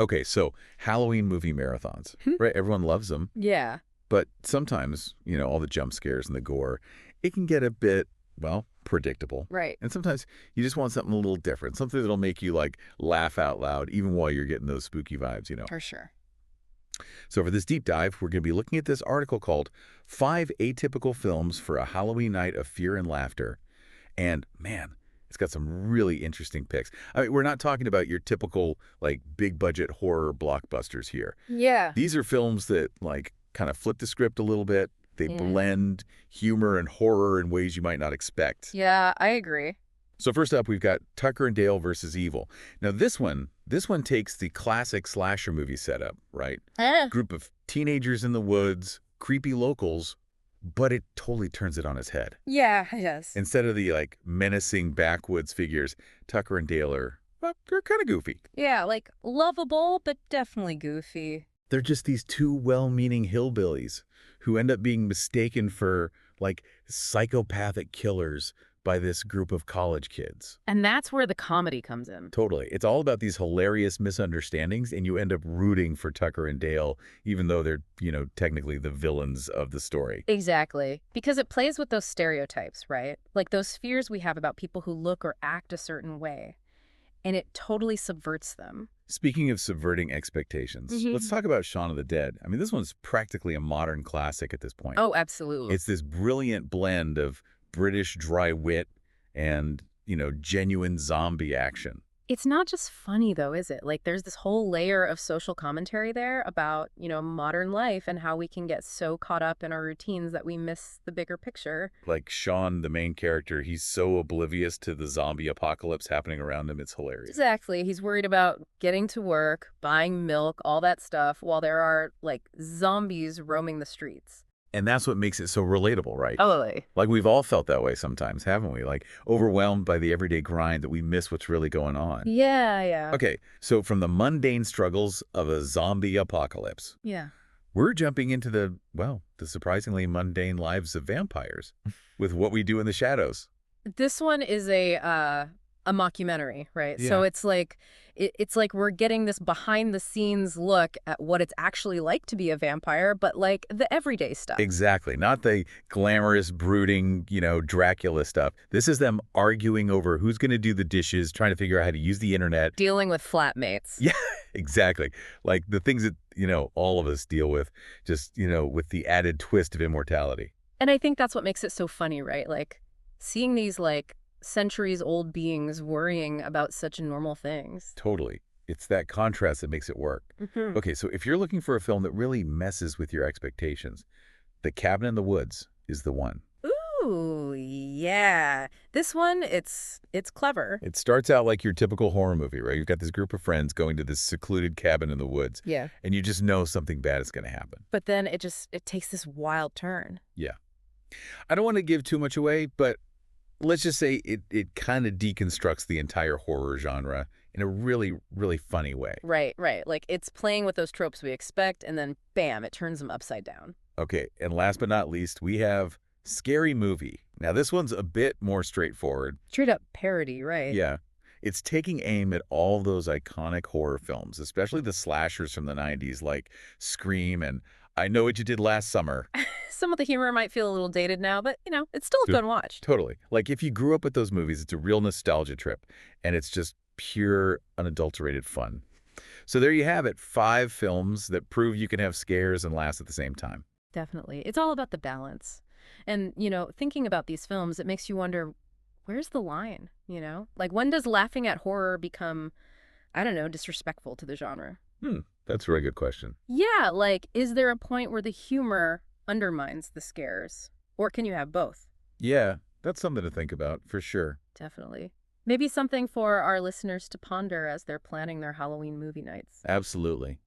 Okay, so Halloween movie marathons, right? Everyone loves them, Yeah, but sometimes, all the jump scares and the gore, it can get a bit, well, predictable. right. And sometimes you just want something a little different, something that'll make you like laugh out loud, even while you're getting those spooky vibes. For sure. So for this deep dive, we're going to be looking at this article called Five Atypical Films for a Halloween Night of Fear and Laughter. And man, it's got some really interesting picks. I mean, we're not talking about your typical like big budget horror blockbusters here. Yeah. These are films that like kind of flip the script a little bit. They Yeah. blend humor and horror in ways you might not expect. Yeah, I agree. So first up, we've got Tucker and Dale versus Evil. Now this one takes the classic slasher movie setup, right? Group of teenagers in the woods, creepy locals, but it totally turns it on its head. Yeah, yes. Instead of the like menacing backwoods figures, Tucker and Dale are, well, they're kind of goofy. Yeah, like lovable, but definitely goofy. They're just these two well-meaning hillbillies who end up being mistaken for like psychopathic killers by this group of college kids. And that's where the comedy comes in. Totally. It's all about these hilarious misunderstandings, and you end up rooting for Tucker and Dale, even though they're, technically the villains of the story. Exactly. Because it plays with those stereotypes, right? Like those fears we have about people who look or act a certain way. And it totally subverts them. Speaking of subverting expectations, let's talk about Shaun of the Dead. I mean, this one's practically a modern classic at this point. Oh, absolutely. It's this brilliant blend of British dry wit and, genuine zombie action. It's not just funny, though, is it? Like, there's this whole layer of social commentary there about, modern life and how we can get so caught up in our routines that we miss the bigger picture. Like Sean, the main character, he's so oblivious to the zombie apocalypse happening around him, it's hilarious. Exactly. He's worried about getting to work, buying milk, all that stuff, while there are, like, zombies roaming the streets. And that's what makes it so relatable, right? Totally. Like we've all felt that way sometimes, haven't we? Like overwhelmed by the everyday grind that we miss what's really going on. Yeah, yeah. Okay, so from the mundane struggles of a zombie apocalypse, Yeah. we're jumping into the surprisingly mundane lives of vampires with What We Do in the Shadows. This one is a mockumentary, right? Yeah. So it's like it's like we're getting this behind the scenes look at what it's actually like to be a vampire, but like the everyday stuff. Exactly. Not the glamorous, brooding, Dracula stuff. This is them arguing over who's going to do the dishes, trying to figure out how to use the internet. Dealing with flatmates. Yeah, exactly. Like the things that, all of us deal with, just, with the added twist of immortality. And I think that's what makes it so funny, right? Like seeing these like centuries-old beings worrying about such normal things. Totally. It's that contrast that makes it work. Okay, so if you're looking for a film that really messes with your expectations, The Cabin in the Woods is the one. Ooh, yeah. This one, it's clever. It starts out like your typical horror movie, right? You've got this group of friends going to this secluded cabin in the woods. Yeah. And you just know something bad is going to happen. But then it takes this wild turn. Yeah. I don't want to give too much away, but let's just say it kind of deconstructs the entire horror genre in a really, really funny way. Right, right. Like it's playing with those tropes we expect, and then bam, it turns them upside down. Okay, and last but not least, we have Scary Movie. Now, this one's a bit more straightforward. Straight up parody, right? Yeah. It's taking aim at all those iconic horror films, especially the slashers from the 90s like Scream and I Know What You Did Last Summer. Some of the humor might feel a little dated now, but, it's still a fun watch. Totally. Like, if you grew up with those movies, it's a real nostalgia trip, and it's just pure, unadulterated fun. So there you have it, 5 films that prove you can have scares and laughs at the same time. Definitely. It's all about the balance. And, thinking about these films, it makes you wonder, where's the line, Like, when does laughing at horror become, I don't know, disrespectful to the genre? That's a really good question. Yeah, like, is there a point where the humor undermines the scares? Or can you have both? Yeah, that's something to think about, for sure. Definitely. Maybe something for our listeners to ponder as they're planning their Halloween movie nights. Absolutely.